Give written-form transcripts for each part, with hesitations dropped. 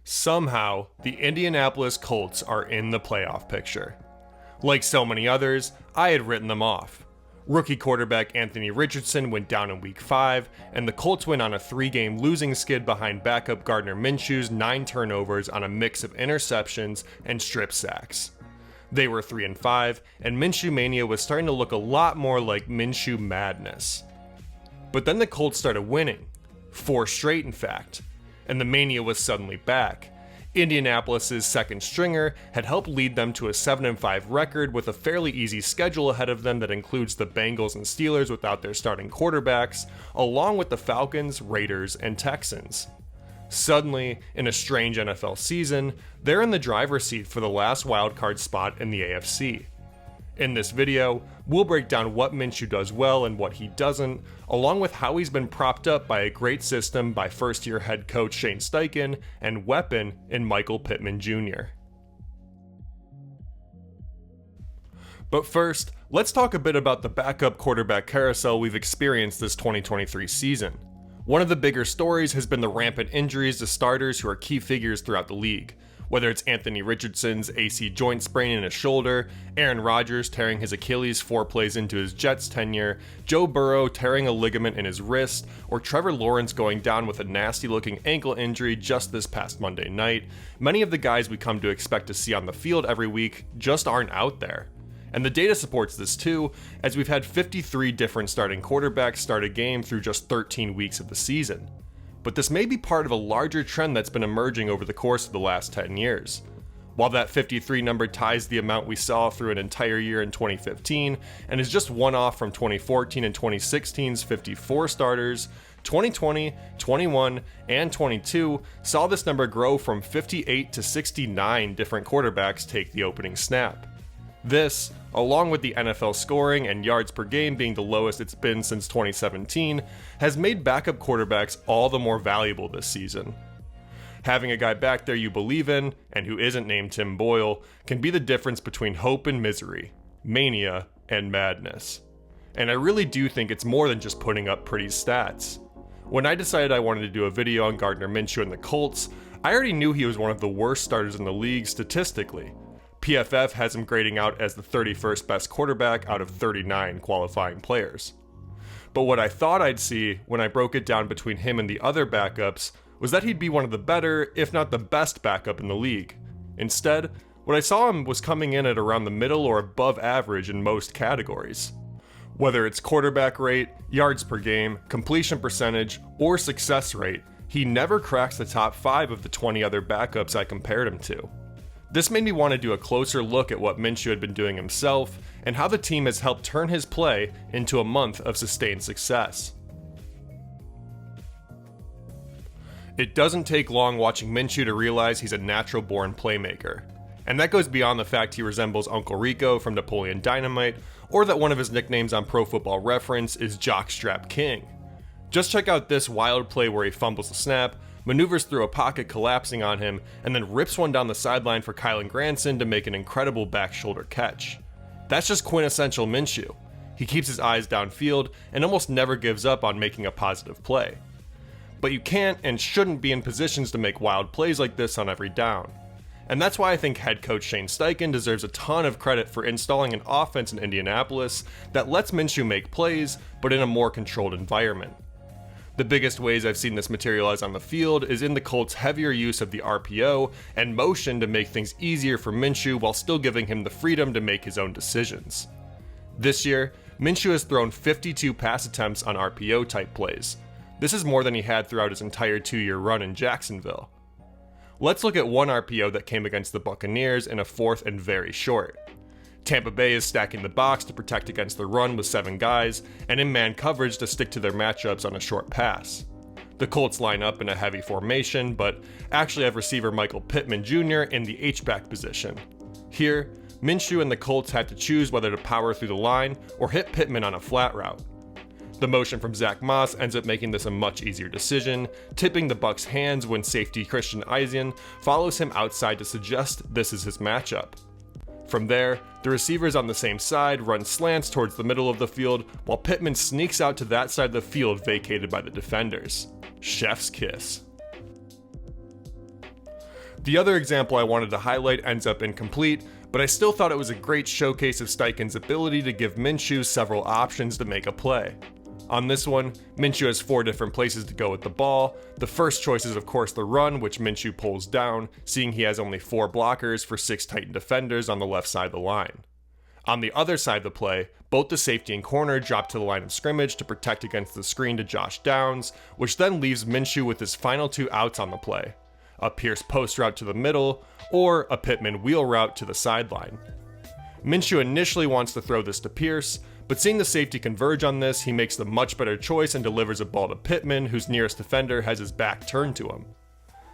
Somehow, the Indianapolis Colts are in the playoff picture. Like so many others, I had written them off. Rookie quarterback Anthony Richardson went down in Week 5, and the Colts went on a 3-game losing skid behind backup Gardner Minshew's 9 turnovers on a mix of interceptions and strip sacks. They were 3-5, and Minshew Mania was starting to look a lot more like Minshew Madness. But then the Colts started winning, 4 straight in fact, and the mania was suddenly back. Indianapolis' second stringer had helped lead them to a 7-5 record with a fairly easy schedule ahead of them that includes the Bengals and Steelers without their starting quarterbacks, along with the Falcons, Raiders, and Texans. Suddenly, in a strange NFL season, they're in the driver's seat for the last wildcard spot in the AFC. In this video, we'll break down what Minshew does well and what he doesn't, along with how he's been propped up by a great system by first-year head coach Shane Steichen and weapon in Michael Pittman Jr. But first, let's talk a bit about the backup quarterback carousel we've experienced this 2023 season. One of the bigger stories has been the rampant injuries to starters who are key figures throughout the league. Whether it's Anthony Richardson's AC joint sprain in his shoulder, Aaron Rodgers tearing his Achilles 4 plays into his Jets tenure, Joe Burrow tearing a ligament in his wrist, or Trevor Lawrence going down with a nasty looking ankle injury just this past Monday night, many of the guys we come to expect to see on the field every week just aren't out there. And the data supports this too, as we've had 53 different starting quarterbacks start a game through just 13 weeks of the season. But this may be part of a larger trend that's been emerging over the course of the last 10 years. While that 53 number ties the amount we saw through an entire year in 2015, and is just one off from 2014 and 2016's 54 starters, 2020, 21, and 22 saw this number grow from 58 to 69 different quarterbacks take the opening snap. This, along with the NFL scoring and yards per game being the lowest it's been since 2017, has made backup quarterbacks all the more valuable this season. Having a guy back there you believe in, and who isn't named Tim Boyle, can be the difference between hope and misery, mania and madness. And I really do think it's more than just putting up pretty stats. When I decided I wanted to do a video on Gardner Minshew and the Colts, I already knew he was one of the worst starters in the league statistically. PFF has him grading out as the 31st best quarterback out of 39 qualifying players. But what I thought I'd see when I broke it down between him and the other backups was that he'd be one of the better, if not the best backup in the league. Instead, what I saw him was coming in at around the middle or above average in most categories. Whether it's quarterback rate, yards per game, completion percentage, or success rate, he never cracks the top 5 of the 20 other backups I compared him to. This made me want to do a closer look at what Minshew had been doing himself, and how the team has helped turn his play into a month of sustained success. It doesn't take long watching Minshew to realize he's a natural-born playmaker. And that goes beyond the fact he resembles Uncle Rico from Napoleon Dynamite, or that one of his nicknames on Pro Football Reference is Jockstrap King. Just check out this wild play where he fumbles the snap, maneuvers through a pocket collapsing on him, and then rips one down the sideline for Kylen Granson to make an incredible back shoulder catch. That's just quintessential Minshew. He keeps his eyes downfield and almost never gives up on making a positive play. But you can't and shouldn't be in positions to make wild plays like this on every down. And that's why I think head coach Shane Steichen deserves a ton of credit for installing an offense in Indianapolis that lets Minshew make plays, but in a more controlled environment. The biggest ways I've seen this materialize on the field is in the Colts' heavier use of the RPO and motion to make things easier for Minshew while still giving him the freedom to make his own decisions. This year, Minshew has thrown 52 pass attempts on RPO type plays. This is more than he had throughout his entire 2-year run in Jacksonville. Let's look at one RPO that came against the Buccaneers in a 4th and very short. Tampa Bay is stacking the box to protect against the run with 7 guys, and in man coverage to stick to their matchups on a short pass. The Colts line up in a heavy formation, but actually have receiver Michael Pittman Jr. in the H-back position. Here, Minshew and the Colts had to choose whether to power through the line or hit Pittman on a flat route. The motion from Zach Moss ends up making this a much easier decision, tipping the Bucs' hands when safety Christian Izien follows him outside to suggest this is his matchup. From there, the receivers on the same side run slants towards the middle of the field, while Pittman sneaks out to that side of the field vacated by the defenders. Chef's kiss. The other example I wanted to highlight ends up incomplete, but I still thought it was a great showcase of Steichen's ability to give Minshew several options to make a play. On this one, Minshew has 4 different places to go with the ball. The first choice is of course the run, which Minshew pulls down, seeing he has only 4 blockers for 6 Titan defenders on the left side of the line. On the other side of the play, both the safety and corner drop to the line of scrimmage to protect against the screen to Josh Downs, which then leaves Minshew with his final 2 outs on the play: a Pierce post route to the middle, or a Pittman wheel route to the sideline. Minshew initially wants to throw this to Pierce, but seeing the safety converge on this, he makes the much better choice and delivers a ball to Pittman, whose nearest defender has his back turned to him.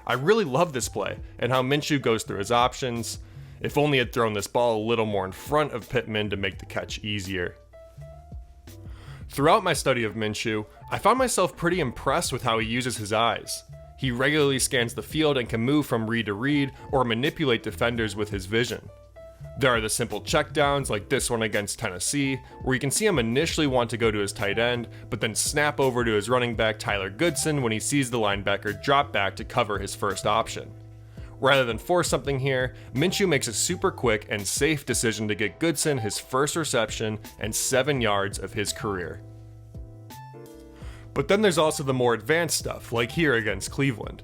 I really love this play, and how Minshew goes through his options. If only had thrown this ball a little more in front of Pittman to make the catch easier. Throughout my study of Minshew, I found myself pretty impressed with how he uses his eyes. He regularly scans the field and can move from read to read or manipulate defenders with his vision. There are the simple checkdowns like this one against Tennessee, where you can see him initially want to go to his tight end, but then snap over to his running back Tyler Goodson when he sees the linebacker drop back to cover his first option. Rather than force something here, Minshew makes a super quick and safe decision to get Goodson his first reception and 7 yards of his career. But then there's also the more advanced stuff, like here against Cleveland.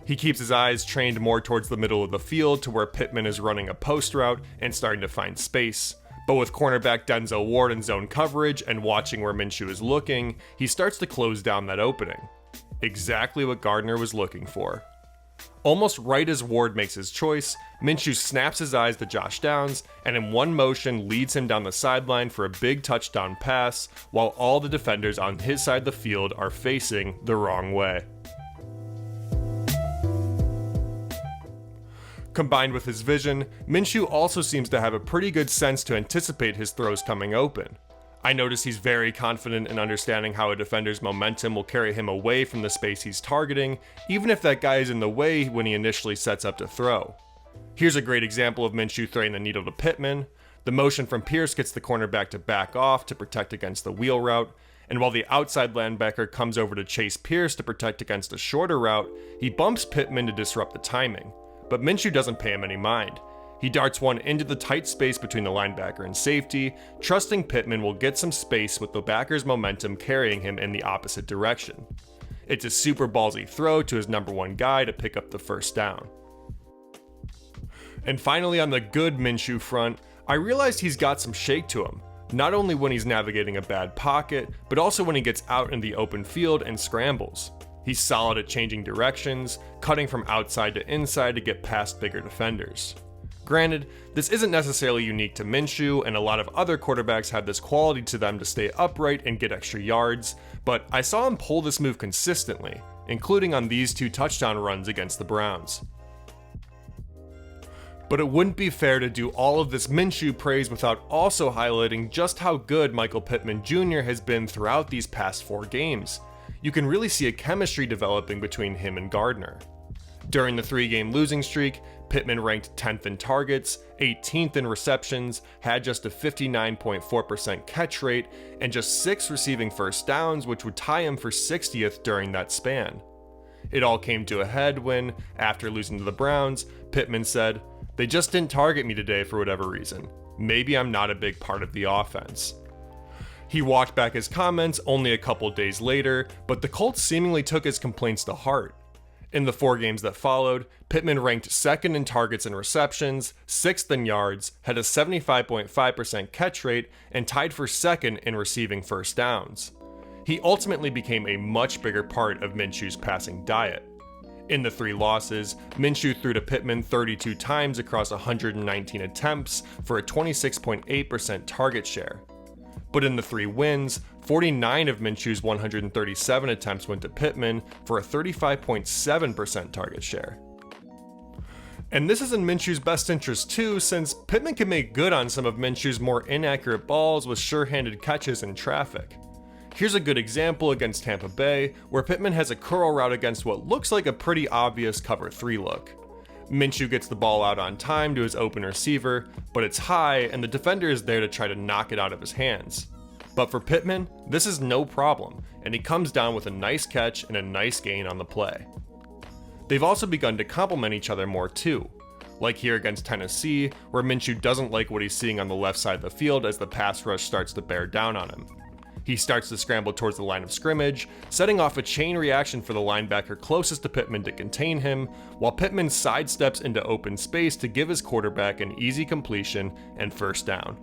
He keeps his eyes trained more towards the middle of the field to where Pittman is running a post route and starting to find space. But with cornerback Denzel Ward in zone coverage and watching where Minshew is looking, he starts to close down that opening. Exactly what Gardner was looking for. Almost right as Ward makes his choice, Minshew snaps his eyes to Josh Downs and in one motion leads him down the sideline for a big touchdown pass while all the defenders on his side of the field are facing the wrong way. Combined with his vision, Minshew also seems to have a pretty good sense to anticipate his throws coming open. I notice he's very confident in understanding how a defender's momentum will carry him away from the space he's targeting, even if that guy is in the way when he initially sets up to throw. Here's a great example of Minshew throwing the needle to Pittman. The motion from Pierce gets the cornerback to back off to protect against the wheel route, and while the outside linebacker comes over to chase Pierce to protect against a shorter route, he bumps Pittman to disrupt the timing. But Minshew doesn't pay him any mind. He darts one into the tight space between the linebacker and safety, trusting Pittman will get some space with the backer's momentum carrying him in the opposite direction. It's a super ballsy throw to his number 1 guy to pick up the first down. And finally, on the good Minshew front, I realized he's got some shake to him, not only when he's navigating a bad pocket, but also when he gets out in the open field and scrambles. He's solid at changing directions, cutting from outside to inside to get past bigger defenders. Granted, this isn't necessarily unique to Minshew, and a lot of other quarterbacks have this quality to them to stay upright and get extra yards, but I saw him pull this move consistently, including on these 2 touchdown runs against the Browns. But it wouldn't be fair to do all of this Minshew praise without also highlighting just how good Michael Pittman Jr. has been throughout these past 4 games. You can really see a chemistry developing between him and Gardner. During the 3-game losing streak, Pittman ranked 10th in targets, 18th in receptions, had just a 59.4% catch rate, and just 6 receiving first downs, which would tie him for 60th during that span. It all came to a head when, after losing to the Browns, Pittman said, "They just didn't target me today for whatever reason. Maybe I'm not a big part of the offense." He walked back his comments only a couple days later, but the Colts seemingly took his complaints to heart. In the 4 games that followed, Pittman ranked 2nd in targets and receptions, 6th in yards, had a 75.5% catch rate, and tied for 2nd in receiving first downs. He ultimately became a much bigger part of Minshew's passing diet. In the 3 losses, Minshew threw to Pittman 32 times across 119 attempts for a 26.8% target share. But in the 3 wins, 49 of Minshew's 137 attempts went to Pittman for a 35.7% target share. And this is in Minshew's best interest too, since Pittman can make good on some of Minshew's more inaccurate balls with sure-handed catches in traffic. Here's a good example against Tampa Bay, where Pittman has a curl route against what looks like a pretty obvious cover 3 look. Minshew gets the ball out on time to his open receiver, but it's high and the defender is there to try to knock it out of his hands. But for Pittman, this is no problem, and he comes down with a nice catch and a nice gain on the play. They've also begun to complement each other more too, like here against Tennessee, where Minshew doesn't like what he's seeing on the left side of the field as the pass rush starts to bear down on him. He starts to scramble towards the line of scrimmage, setting off a chain reaction for the linebacker closest to Pittman to contain him, while Pittman sidesteps into open space to give his quarterback an easy completion and first down.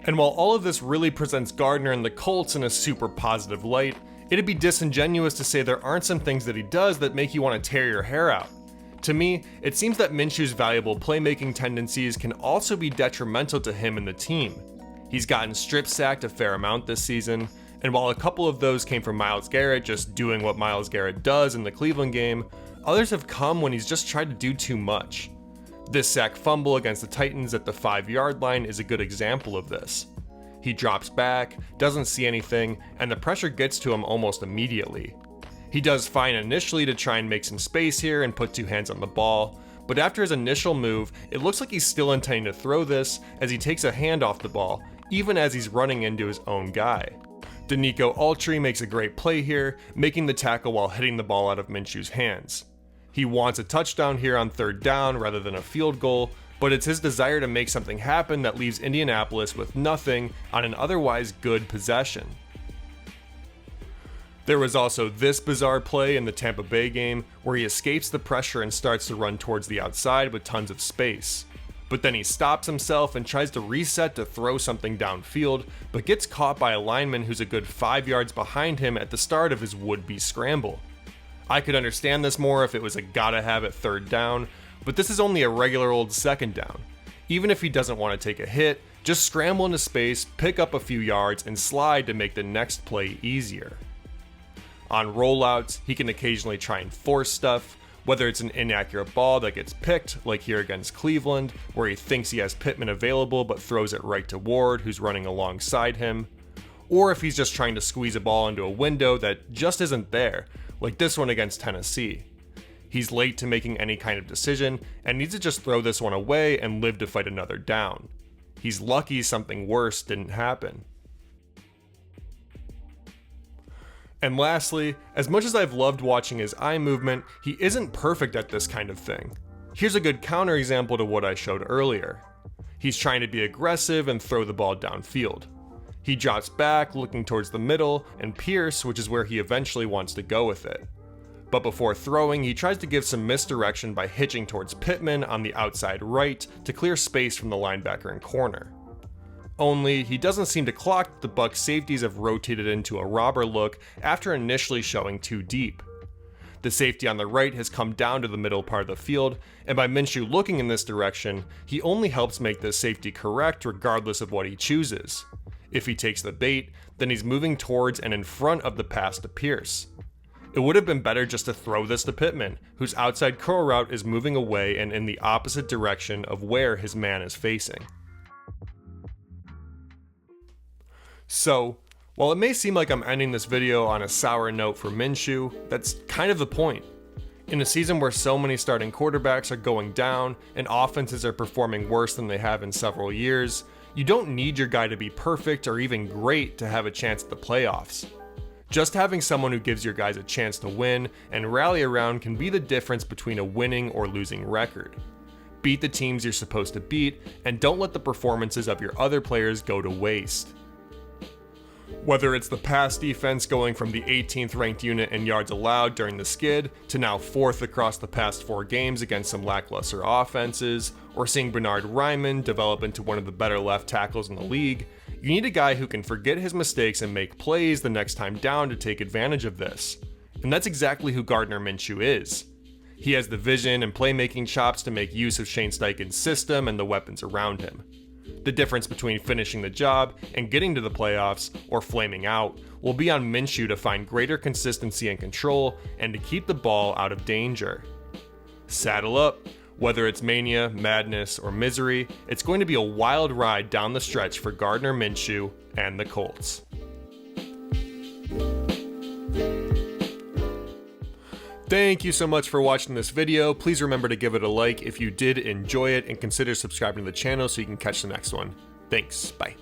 And while all of this really presents Gardner and the Colts in a super positive light, it'd be disingenuous to say there aren't some things that he does that make you want to tear your hair out. To me, it seems that Minshew's valuable playmaking tendencies can also be detrimental to him and the team. He's gotten strip sacked a fair amount this season, and while a couple of those came from Myles Garrett just doing what Myles Garrett does in the Cleveland game, others have come when he's just tried to do too much. This sack fumble against the Titans at the 5-yard line is a good example of this. He drops back, doesn't see anything, and the pressure gets to him almost immediately. He does fine initially to try and make some space here and put two hands on the ball, but after his initial move, it looks like he's still intending to throw this as he takes a hand off the ball, even as he's running into his own guy. Danico Autry makes a great play here, making the tackle while hitting the ball out of Minshew's hands. He wants a touchdown here on 3rd down rather than a field goal, but it's his desire to make something happen that leaves Indianapolis with nothing on an otherwise good possession. There was also this bizarre play in the Tampa Bay game where he escapes the pressure and starts to run towards the outside with tons of space. But then he stops himself and tries to reset to throw something downfield, but gets caught by a lineman who's a good 5 yards behind him at the start of his would-be scramble. I could understand this more if it was a gotta have it 3rd down, but this is only a regular old 2nd down. Even if he doesn't want to take a hit, just scramble into space, pick up a few yards, and slide to make the next play easier. On rollouts, he can occasionally try and force stuff, whether it's an inaccurate ball that gets picked, like here against Cleveland, where he thinks he has Pittman available but throws it right to Ward, who's running alongside him, or if he's just trying to squeeze a ball into a window that just isn't there, like this one against Tennessee. He's late to making any kind of decision and needs to just throw this one away and live to fight another down. He's lucky something worse didn't happen. And lastly, as much as I've loved watching his eye movement, he isn't perfect at this kind of thing. Here's a good counterexample to what I showed earlier. He's trying to be aggressive and throw the ball downfield. He drops back, looking towards the middle, and Pierce, which is where he eventually wants to go with it. But before throwing, he tries to give some misdirection by hitching towards Pittman on the outside right to clear space from the linebacker and corner. Only, he doesn't seem to clock that the Bucs safeties have rotated into a robber look after initially showing too deep. The safety on the right has come down to the middle part of the field, and by Minshew looking in this direction, he only helps make the safety correct regardless of what he chooses. If he takes the bait, then he's moving towards and in front of the pass to Pierce. It would have been better just to throw this to Pittman, whose outside curl route is moving away and in the opposite direction of where his man is facing. So, while it may seem like I'm ending this video on a sour note for Minshew, that's kind of the point. In a season where so many starting quarterbacks are going down and offenses are performing worse than they have in several years, you don't need your guy to be perfect or even great to have a chance at the playoffs. Just having someone who gives your guys a chance to win and rally around can be the difference between a winning or losing record. Beat the teams you're supposed to beat, and don't let the performances of your other players go to waste. Whether it's the pass defense going from the 18th ranked unit in yards allowed during the skid to now 4th across the past 4 games against some lackluster offenses, or seeing Bernhard Raimann develop into one of the better left tackles in the league, you need a guy who can forget his mistakes and make plays the next time down to take advantage of this. And that's exactly who Gardner Minshew is. He has the vision and playmaking chops to make use of Shane Steichen's system and the weapons around him. The difference between finishing the job and getting to the playoffs, or flaming out, will be on Minshew to find greater consistency and control and to keep the ball out of danger. Saddle up. Whether it's mania, madness, or misery, it's going to be a wild ride down the stretch for Gardner Minshew and the Colts. Thank you so much for watching this video. Please remember to give it a like if you did enjoy it and consider subscribing to the channel so you can catch the next one. Thanks, bye.